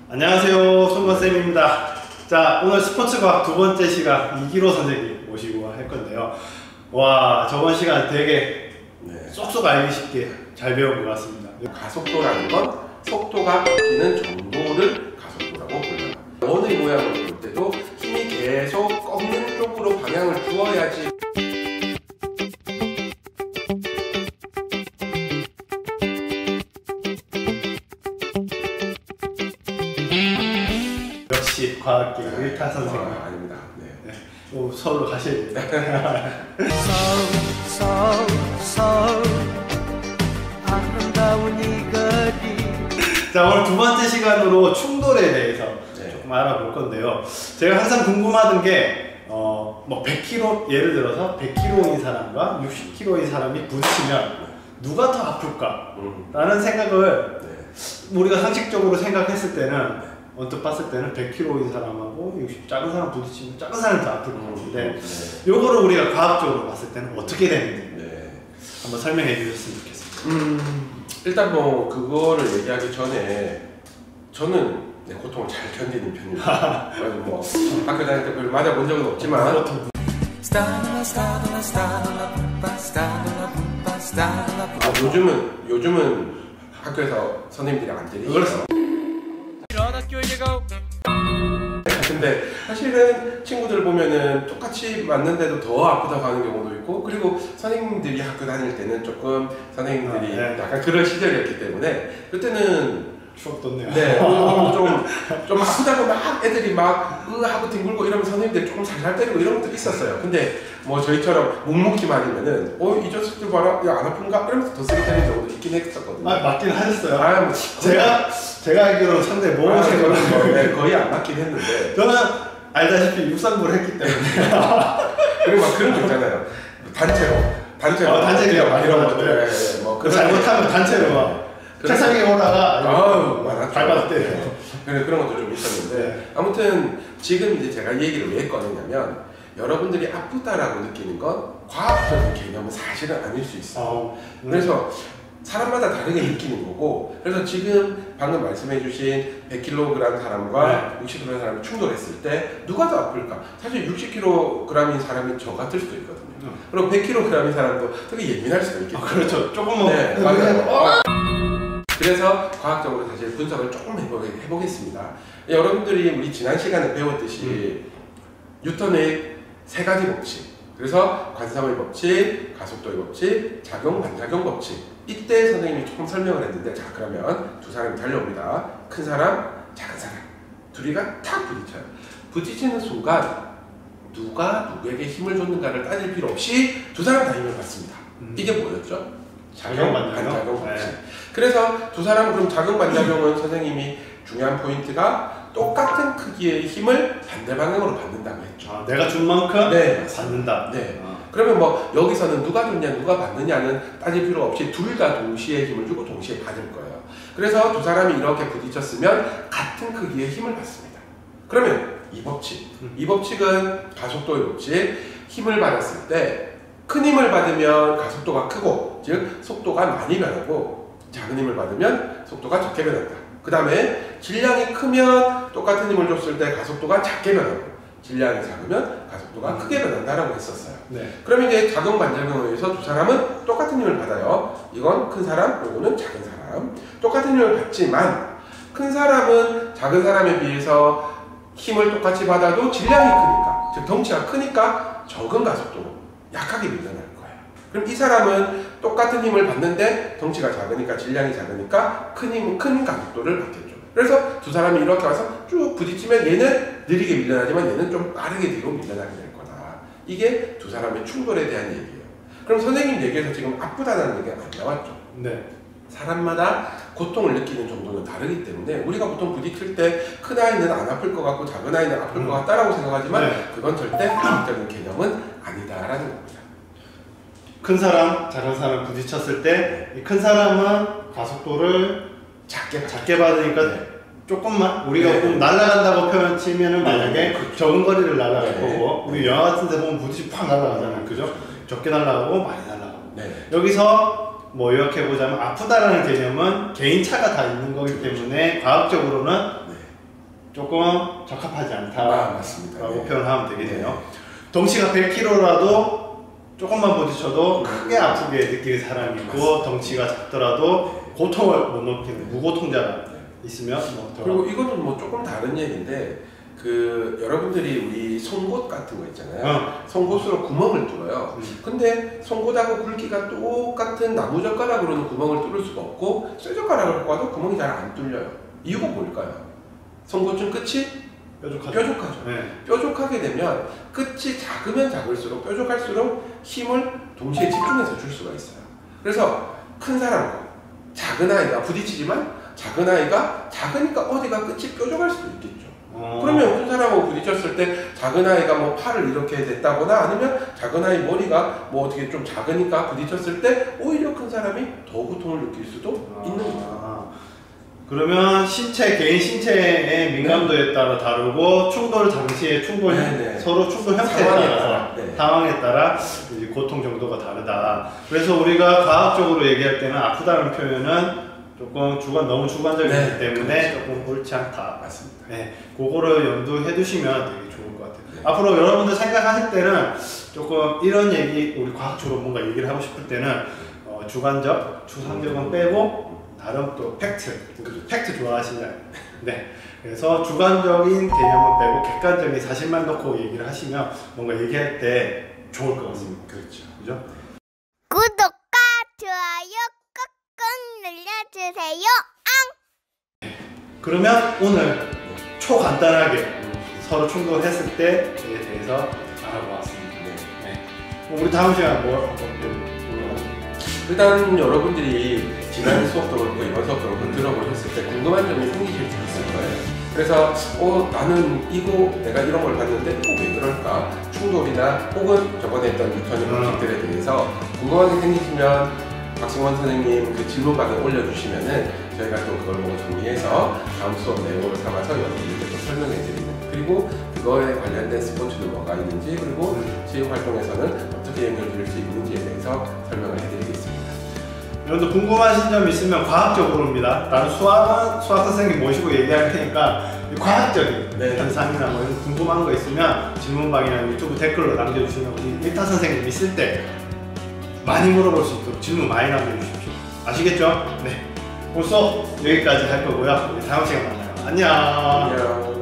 안녕하세요, 손건쌤입니다. 자, 오늘 스포츠과학 두 번째 시간 이기로 선생님 모시고 할 건데요. 와, 저번 시간 되게 쏙쏙 알기 쉽게 잘 배운 것 같습니다. 가속도라는 건 속도가 바뀌는 정도를 가속도라고 불러요. 원의 모양을 볼 때도 힘이 계속 꺾는 쪽으로 방향을 주어야지. 역시 과학계 의타 선생님. 아닙니다. 네. 서울로 가셔야 돼요. 아름다운 이 거리. 자, 오늘 두 번째 시간으로 충돌에 대해서 조금 알아볼 건데요. 제가 항상 궁금하던 게 뭐 100kg, 예를 들어서 100kg인 사람과 60kg인 사람이 부딪히면 누가 더 아플까? 라는 생각을 우리가 상식적으로 생각했을 때는 언뜻 봤을 때는 100kg인 사람하고 60 작은 사람 부딪히면 작은 사람이 더 아플 것 같은데 요거를 우리가 과학적으로 봤을 때는 어떻게 되는지 한번 설명해 주셨으면 좋겠습니다. 일단 뭐 그거를 얘기하기 전에 저는 고통을 잘 견디는 편입니다. 뭐 학교 다닐 때 별로 맞아본 적은 없지만 요즘은 학교에서 선생님들이 안 때리죠. 근데 사실은 친구들 보면은 똑같이 맞는데도 더 아프다고 하는 경우도 있고, 그리고 선생님들이 학교 다닐 때는 조금 선생님들이 약간 그런 시절이었기 때문에 그때는 추억 돋네요. 네, 좀 아프다고 막 애들이 막 하고 뒹굴고 이러면 선생님들이 조금 살살 때리고 이런 것도 있었어요. 근데 뭐 저희처럼 묵묵히 맞으면은 이 녀석들 봐라, 야 안 아픈가? 이러면서 더 세게 때리는 경우도 있긴 했었거든요. 맞긴 하셨어요. 뭐, 제가 알기로는 상당히 모범생이거든요. 네, 거의 안 맞긴 했는데 저는 알다시피 육상부를 했기 때문에 그리고 막 그런 거 있잖아요. 단체로 단체로 이런 것들 뭐 잘못하면 단체로 막 책상 위에 올라가 밟아서 때려요. 그런 것도 좀 있었는데 아무튼 지금 이제 제가 이 얘기를 왜 꺼냈냐면, 여러분들이 아프다라고 느끼는 건 과학적인 개념은 사실은 아닐 수 있어요. 그래서 사람마다 다르게 느끼는 거고, 그래서 지금 방금 말씀해 주신 100kg 사람과 60kg 사람이 충돌했을 때 누가 더 아플까? 사실 60kg인 사람이 저 같을 수도 있거든요. 그리고 100kg인 사람도 되게 예민할 수도 있겠죠. 그렇죠. 조금만. 네, 맞아요. 그래서 과학적으로 사실 분석을 조금 해보겠습니다. 여러분들이 우리 지난 시간에 배웠듯이 뉴턴의 세 가지 법칙, 그래서 관성의 법칙, 가속도의 법칙, 작용 반작용 법칙, 이때 선생님이 조금 설명을 했는데, 자 그러면 두 사람이 달려옵니다. 큰 사람, 작은 사람, 둘이가 탁 부딪혀요. 부딪히는 순간 누가 누구에게 힘을 줬는가를 따질 필요 없이 두 사람 다 힘을 받습니다. 이게 뭐였죠? 작용 반작용 법칙. 그래서 두 사람은 그럼 작용 반작용은 선생님이 중요한 포인트가 똑같은 크기의 힘을 반대 방향으로 받는다고 했죠. 내가 준 만큼 받는다. 네. 그러면 뭐 여기서는 누가 줬냐 누가 받느냐는 따질 필요 없이 둘 다 동시에 힘을 주고 동시에 받을 거예요. 그래서 두 사람이 이렇게 부딪혔으면 같은 크기의 힘을 받습니다. 그러면 이 법칙은 가속도의 법칙, 힘을 받았을 때 큰 힘을 받으면 가속도가 크고, 즉 속도가 많이 변하고, 작은 힘을 받으면 속도가 적게 변한다. 그 다음에 질량이 크면 똑같은 힘을 줬을 때 가속도가 작게 변하고, 질량이 작으면 가속도가 크게 변한다라고 했었어요. 그러면 이제 작용 반작용에 의해서 두 사람은 똑같은 힘을 받아요. 이건 큰 사람, 이거는 작은 사람. 똑같은 힘을 받지만 큰 사람은 작은 사람에 비해서 힘을 똑같이 받아도 질량이 크니까, 즉 덩치가 크니까 적은 가속도로 약하게 밀려날 거예요. 그럼 이 사람은 똑같은 힘을 받는데 덩치가 작으니까, 질량이 작으니까 큰 가속도를 받겠죠. 그래서 두 사람이 이렇게 와서 쭉 부딪히면 얘는 느리게 밀려나지만 얘는 좀 빠르게 뒤로 밀려나게 될 거다. 이게 두 사람의 충돌에 대한 얘기예요. 그럼 선생님 얘기에서 지금 아프다는 얘기가 안 나왔죠. 사람마다 고통을 느끼는 정도는 다르기 때문에 우리가 보통 부딪힐 때 큰 아이는 안 아플 것 같고 작은 아이는 아플 것 같다라고 생각하지만 그건 절대 과학적인 개념은 아니다라는 겁니다. 큰 사람, 작은 사람 부딪혔을 때 큰 사람은 가속도를 작게 받으니까 네. 조금만 우리가 네. 좀 날아간다고 표현치면은 만약에 그렇죠. 적은 거리를 날아갈 네. 거고 우리 영화 같은 데 보면 부딪히 팍 날아가잖아요. 그죠? 적게 날아가고 많이 날아가고 네. 여기서 뭐 요약해보자면 아프다라는 개념은 개인차가 다 있는 거기 때문에 과학적으로는 네. 조금 적합하지 않다라고 맞습니다. 표현하면 되겠네요. 덩치가 100kg라도 조금만 부딪혀도 크게 아프게 느끼는 사람이 있고 덩치가 작더라도 고통을 못 느끼는 무고통자가 있으면 뭐 그리고 이거는 뭐 조금 다른 얘기인데 그 여러분들이 우리 송곳 같은 거 있잖아요. 송곳으로 구멍을 뚫어요. 근데 송곳하고 굵기가 똑같은 나무젓가락으로는 구멍을 뚫을 수가 없고 쇠젓가락을 꽈도 구멍이 잘 안 뚫려요. 이유가 뭘까요? 송곳은 끝이 뾰족하죠. 네. 뾰족하게 되면 끝이 작으면 작을수록 뾰족할수록 힘을 동시에 집중해서 줄 수가 있어요. 그래서 큰 사람과 작은 아이가 부딪히지만 작은 아이가 작으니까 어디가 끝이 뾰족할 수도 있겠죠. 그러면 큰 사람하고 부딪혔을 때 작은 아이가 뭐 팔을 이렇게 됐다거나 아니면 작은 아이 머리가 뭐 어떻게 좀 작으니까 부딪혔을 때 오히려 큰 사람이 더 고통을 느낄 수도 있는 거죠. 그러면 개인 신체의 민감도에 따라 다르고 충돌 당시에 서로 충돌 형태에 따라서 상황에 따라 이제 고통 정도가 다르다. 그래서 우리가 과학적으로 얘기할 때는 아프다는 표현은 조금 너무 주관적이기 때문에 조금 옳지 않다. 맞습니다. 네, 그거를 염두해 두시면 되게 좋을 것 같아요. 앞으로 여러분들 생각하실 때는 조금 이런 얘기, 우리 과학적으로 뭔가 얘기를 하고 싶을 때는 주관적, 추상적은 빼고 나름 또 팩트 좋아하시나요? 네. 그래서 주관적인 개념은 빼고 객관적인 사실만 놓고 얘기를 하시면 뭔가 얘기할 때 좋을 것 같습니다. 그렇죠. 그죠? 구독과 좋아요 꾹꾹 눌러주세요. 그러면 오늘 초간단하게 서로 충돌했을 때에 대해서 알아보았습니다. 네. 우리 다음 시간 일단 여러분들이 지난 수업도 그렇고 이번 수업도 그렇고 들어보셨을 때 궁금한 점이 생기실 수 있을 거예요. 그래서 나는 내가 이런 걸 봤는데 이거 왜 그럴까? 충돌이나 혹은 저번에 했던 뉴턴의 법칙들에 대해서 궁금한 게 생기시면 박승원 선생님 그 질문방에 올려주시면은 저희가 또 그걸 보고 정리해서 다음 수업 내용으로 삼아서 여러분들께 또 설명해 드리는, 그리고 그거에 관련된 스포츠는 뭐가 있는지, 그리고 체육 활동에서는 어떻게 연결될 수 있는지에 대해서 설명을 해드리겠습니다. 여러분들 궁금하신 점 있으면 과학적으로입니다. 나는 수학 선생님 모시고 얘기할 테니까 과학적인 현상이나 뭐 이런 궁금한 거 있으면 질문방이나 유튜브 댓글로 남겨주시면 우리 일타 선생님 있을 때 많이 물어볼 수 있도록 질문 많이 남겨주십시오. 아시겠죠? 네. 오늘 수업 여기까지 할 거고요. 우리 다음 시간에 만나요. 안녕.